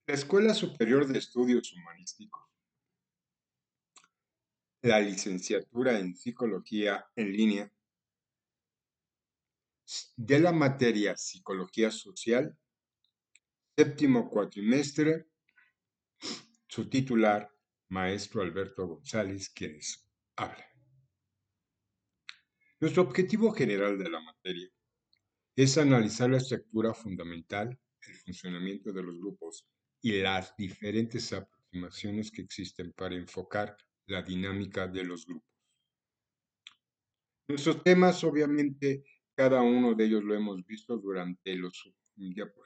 La Escuela Superior de Estudios Humanísticos, la licenciatura en Psicología en línea de la materia Psicología Social, séptimo cuatrimestre, su titular, maestro Alberto González, quienes habla. Nuestro objetivo general de la materia es analizar la estructura fundamental, el funcionamiento de los grupos y las diferentes aproximaciones que existen para enfocar la dinámica de los grupos. Nuestros temas, obviamente, cada uno de ellos lo hemos visto durante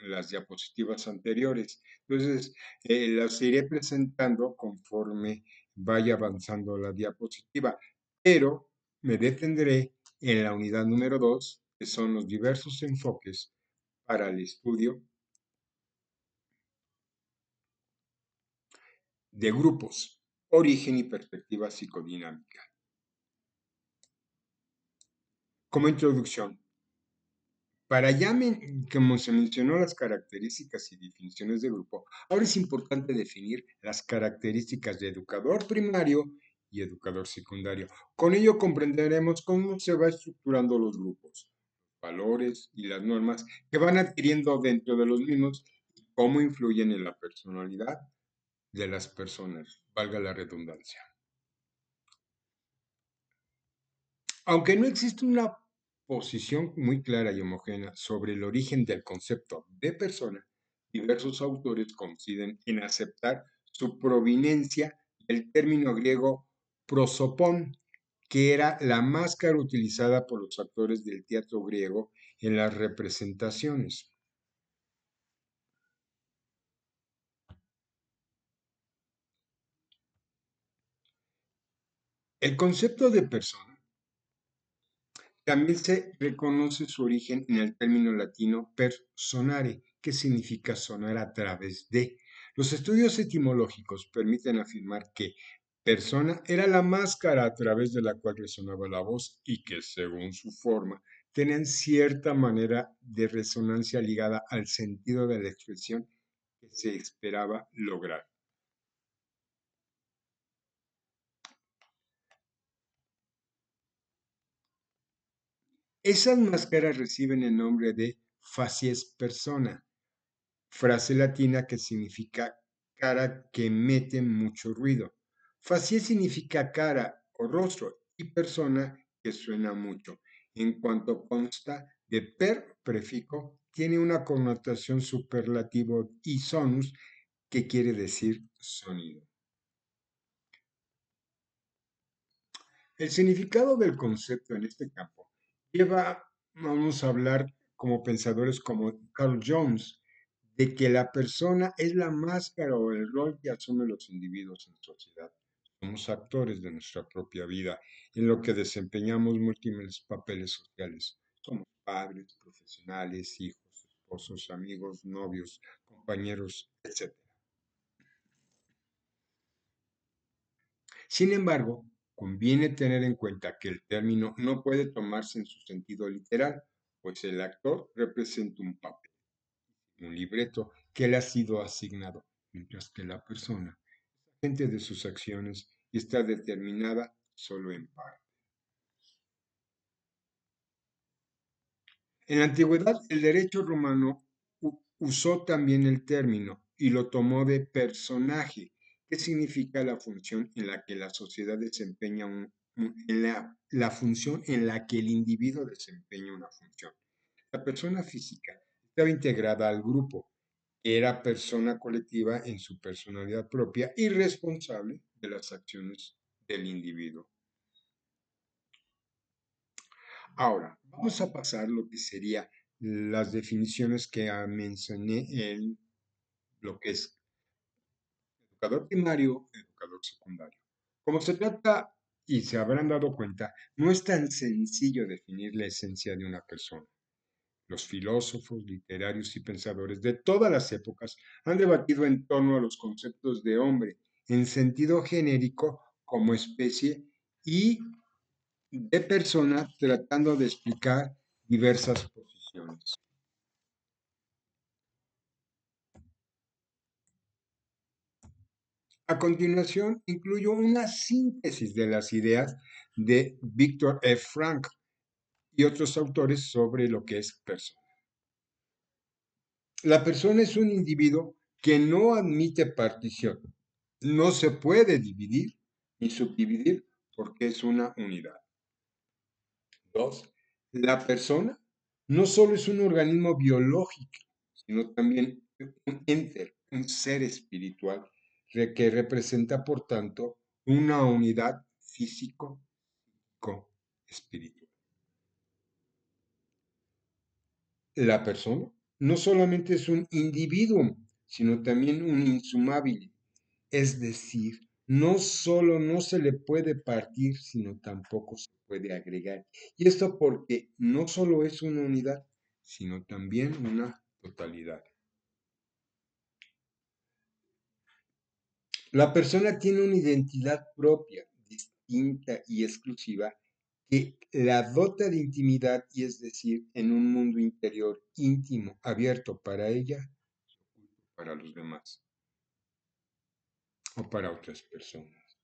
las diapositivas anteriores. Entonces, las iré presentando conforme vaya avanzando la diapositiva, pero me detendré en la unidad número 2, que son los diversos enfoques para el estudio de grupos, origen y perspectiva psicodinámica. Como introducción, como se mencionó las características y definiciones de grupo, ahora es importante definir las características de educador primario y educador secundario. Con ello comprenderemos cómo se va estructurando los grupos, valores y las normas que van adquiriendo dentro de los mismos y cómo influyen en la personalidad de las personas, valga la redundancia. Aunque no existe una posición muy clara y homogénea sobre el origen del concepto de persona, diversos autores coinciden en aceptar su proveniencia del término griego prosopón, que era la máscara utilizada por los actores del teatro griego en las representaciones. El concepto de persona también se reconoce su origen en el término latino personare, que significa sonar a través de. Los estudios etimológicos permiten afirmar que persona era la máscara a través de la cual resonaba la voz y que, según su forma, tenían cierta manera de resonancia ligada al sentido de la expresión que se esperaba lograr. Esas máscaras reciben el nombre de facies persona, frase latina que significa cara que mete mucho ruido. Facie significa cara o rostro y persona que suena mucho. En cuanto consta de per prefijo, tiene una connotación superlativo y sonus, que quiere decir sonido. El significado del concepto en este campo vamos a hablar como pensadores como Carl Jones, de que la persona es la máscara o el rol que asumen los individuos en sociedad. Somos actores de nuestra propia vida, en lo que desempeñamos múltiples papeles sociales. Somos padres, profesionales, hijos, esposos, amigos, novios, compañeros, etc. Sin embargo, conviene tener en cuenta que el término no puede tomarse en su sentido literal, pues el actor representa un papel, un libreto que le ha sido asignado, mientras que la persona es agente de sus acciones y está determinada solo en parte. En la antigüedad, el derecho romano usó también el término y lo tomó de personaje, que significa la función en la que la sociedad desempeña la función en la que el individuo desempeña una función. La persona física estaba integrada al grupo, era persona colectiva en su personalidad propia y responsable de las acciones del individuo. Ahora, vamos a pasar lo que sería las definiciones que mencioné en lo que es educador primario, educador secundario. Como se trata, y se habrán dado cuenta, no es tan sencillo definir la esencia de una persona. Los filósofos, literarios y pensadores de todas las épocas han debatido en torno a los conceptos de hombre en sentido genérico como especie y de persona, tratando de explicar diversas posiciones. A continuación, incluyo una síntesis de las ideas de Viktor F. Frank y otros autores sobre lo que es persona. La persona es un individuo que no admite partición. No se puede dividir ni subdividir porque es una unidad. Dos, la persona no solo es un organismo biológico, sino también un ente, un ser espiritual que representa, por tanto, una unidad físico-espiritual. La persona no solamente es un individuo, sino también un insumable. Es decir, no solo no se le puede partir, sino tampoco se puede agregar. Y esto porque no solo es una unidad, sino también una totalidad. La persona tiene una identidad propia, distinta y exclusiva que la dota de intimidad y es decir, en un mundo interior íntimo, abierto para ella, para los demás o para otras personas.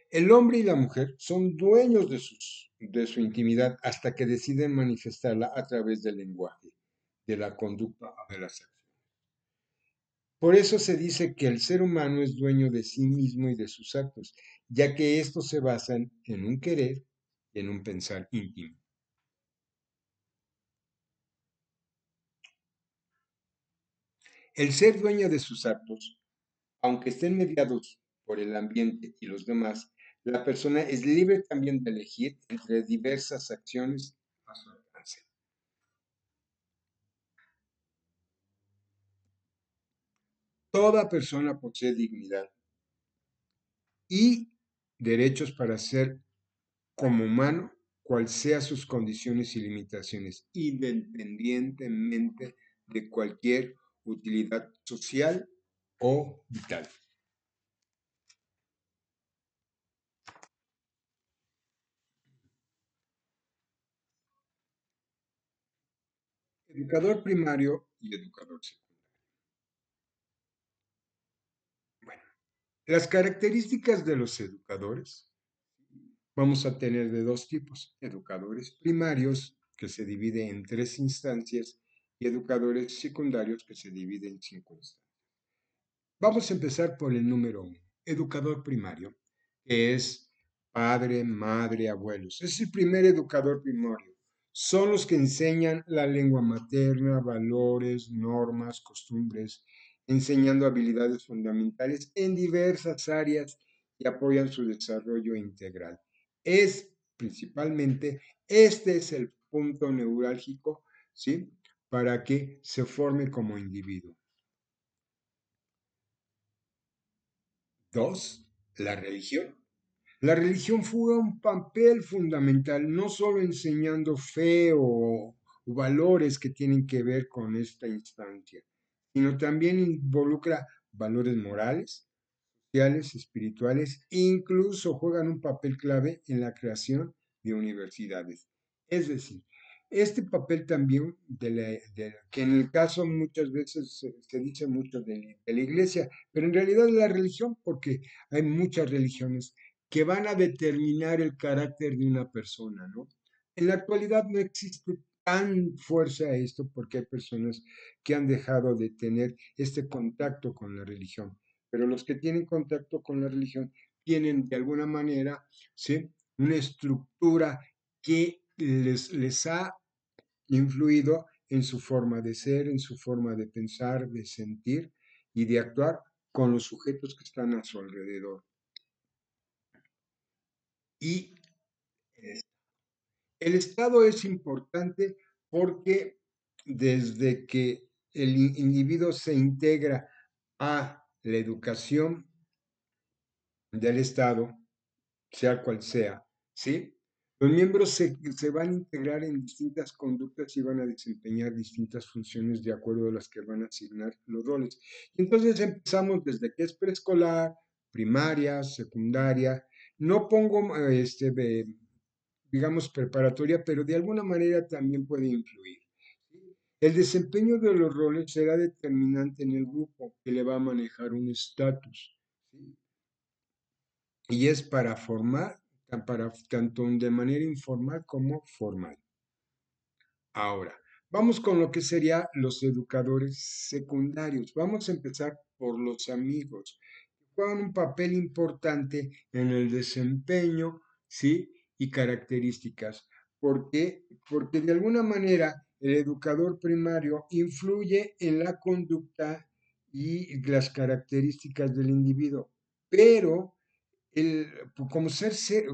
El hombre y la mujer son dueños de su intimidad hasta que deciden manifestarla a través del lenguaje, de la conducta o de las acciones. Por eso se dice que el ser humano es dueño de sí mismo y de sus actos, ya que estos se basan en un querer y en un pensar íntimo. El ser dueño de sus actos, aunque estén mediados por el ambiente y los demás, la persona es libre también de elegir entre diversas acciones a su alcance. Toda persona posee dignidad y derechos para ser como humano, cual sea sus condiciones y limitaciones, independientemente de cualquier utilidad social o vital. Educador primario y educador secundario. Bueno, las características de los educadores vamos a tener de dos tipos: educadores primarios, que se divide en tres instancias, y educadores secundarios, que se divide en cinco instancias. Vamos a empezar por el número uno, educador primario, que es padre, madre, abuelos. Es el primer educador primario. Son los que enseñan la lengua materna, valores, normas, costumbres, enseñando habilidades fundamentales en diversas áreas y apoyan su desarrollo integral. Es principalmente, este es el punto neurálgico, ¿sí? Para que se forme como individuo. Dos, la religión. La religión fue un papel fundamental, no solo enseñando fe o valores que tienen que ver con esta instancia, sino también involucra valores morales, sociales, espirituales, e incluso juegan un papel clave en la creación de universidades. Es decir, este papel también que en el caso muchas veces se dice mucho de la iglesia, pero en realidad es la religión, porque hay muchas religiones que van a determinar el carácter de una persona, ¿no? En la actualidad no existe tan fuerza a esto porque hay personas que han dejado de tener este contacto con la religión, pero los que tienen contacto con la religión tienen de alguna manera, ¿sí?, una estructura que les ha influido en su forma de ser, en su forma de pensar, de sentir y de actuar con los sujetos que están a su alrededor. Y el Estado es importante porque desde que el individuo se integra a la educación del Estado, sea cual sea, ¿sí? Los miembros se van a integrar en distintas conductas y van a desempeñar distintas funciones de acuerdo a las que van a asignar los roles. Y entonces empezamos desde que es preescolar, primaria, secundaria. No pongo, digamos, preparatoria, pero de alguna manera también puede influir. ¿Sí? El desempeño de los roles será determinante en el grupo que le va a manejar un estatus. ¿sí? Y es para formar, para, tanto de manera informal como formal. Ahora, vamos con lo que serían los educadores secundarios. Vamos a empezar por los amigos. Juegan un papel importante en el desempeño, ¿sí? Y características. ¿Por qué? Porque de alguna manera el educador primario influye en la conducta y las características del individuo, pero el,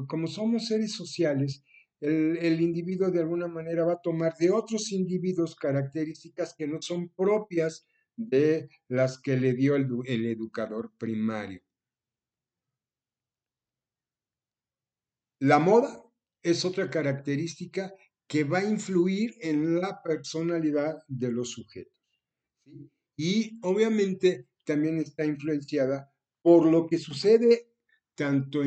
como somos seres sociales, el individuo de alguna manera va a tomar de otros individuos características que no son propias de las que le dio el educador primario. La moda es otra característica que va a influir en la personalidad de los sujetos, ¿sí? Y obviamente también está influenciada por lo que sucede tanto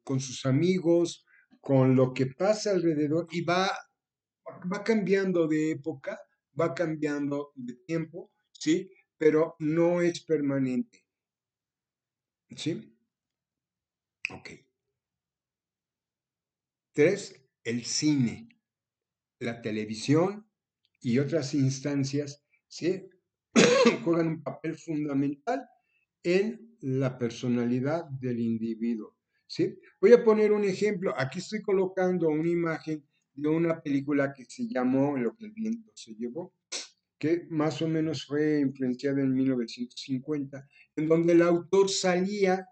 con sus amigos, con lo que pasa alrededor y va cambiando de época, va cambiando de tiempo, ¿sí? Pero no es permanente, ¿sí? Ok. Tres, el cine, la televisión y otras instancias, ¿sí? Juegan un papel fundamental en la personalidad del individuo, ¿sí? Voy a poner un ejemplo. Aquí estoy colocando una imagen de una película que se llamó Lo que el viento se llevó, que más o menos fue influenciada en 1950, en donde el autor sale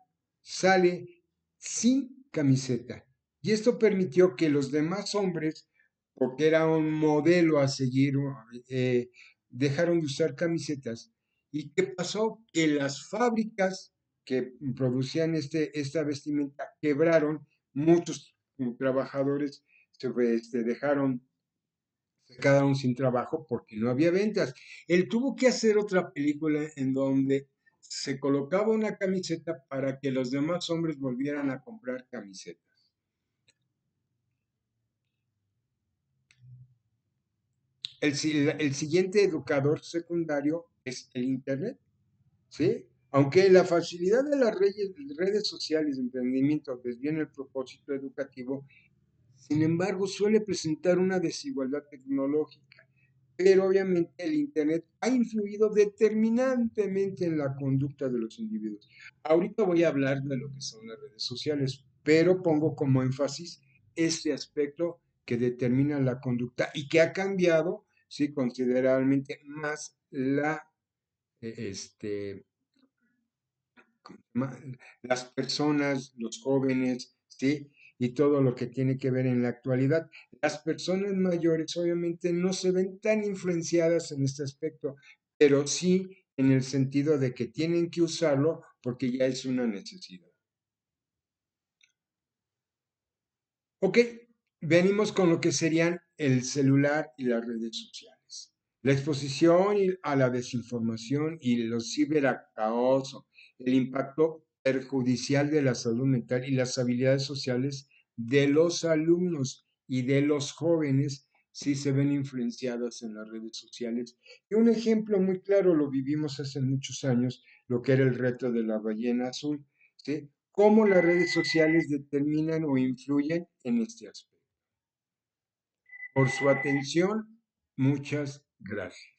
sin camiseta. Y esto permitió que los demás hombres, porque era un modelo a seguir, eh, dejaron de usar camisetas. ¿Y qué pasó? Que las fábricas que producían esta vestimenta quebraron, muchos trabajadores se quedaron sin trabajo porque no había ventas. Él tuvo que hacer otra película en donde se colocaba una camiseta para que los demás hombres volvieran a comprar camisetas. El siguiente educador secundario es el Internet, ¿sí? Aunque la facilidad de las redes sociales de emprendimiento desvían el propósito educativo, sin embargo, suele presentar una desigualdad tecnológica, pero obviamente el Internet ha influido determinantemente en la conducta de los individuos. Ahorita voy a hablar de lo que son las redes sociales, pero pongo como énfasis este aspecto que determina la conducta y que ha cambiado, sí, considerablemente más eh, este, ma- las personas, los jóvenes, ¿sí? Y todo lo que tiene que ver en la actualidad. Las personas mayores obviamente no se ven tan influenciadas en este aspecto, pero sí en el sentido de que tienen que usarlo porque ya es una necesidad. Ok, venimos con lo que serían el celular y las redes sociales. La exposición a la desinformación y los ciberacosos, el impacto perjudicial de la salud mental y las habilidades sociales de los alumnos y de los jóvenes sí se ven influenciadas en las redes sociales. Y un ejemplo muy claro lo vivimos hace muchos años, lo que era el reto de la ballena azul, ¿sí? Cómo las redes sociales determinan o influyen en este aspecto. Por su atención, muchas gracias.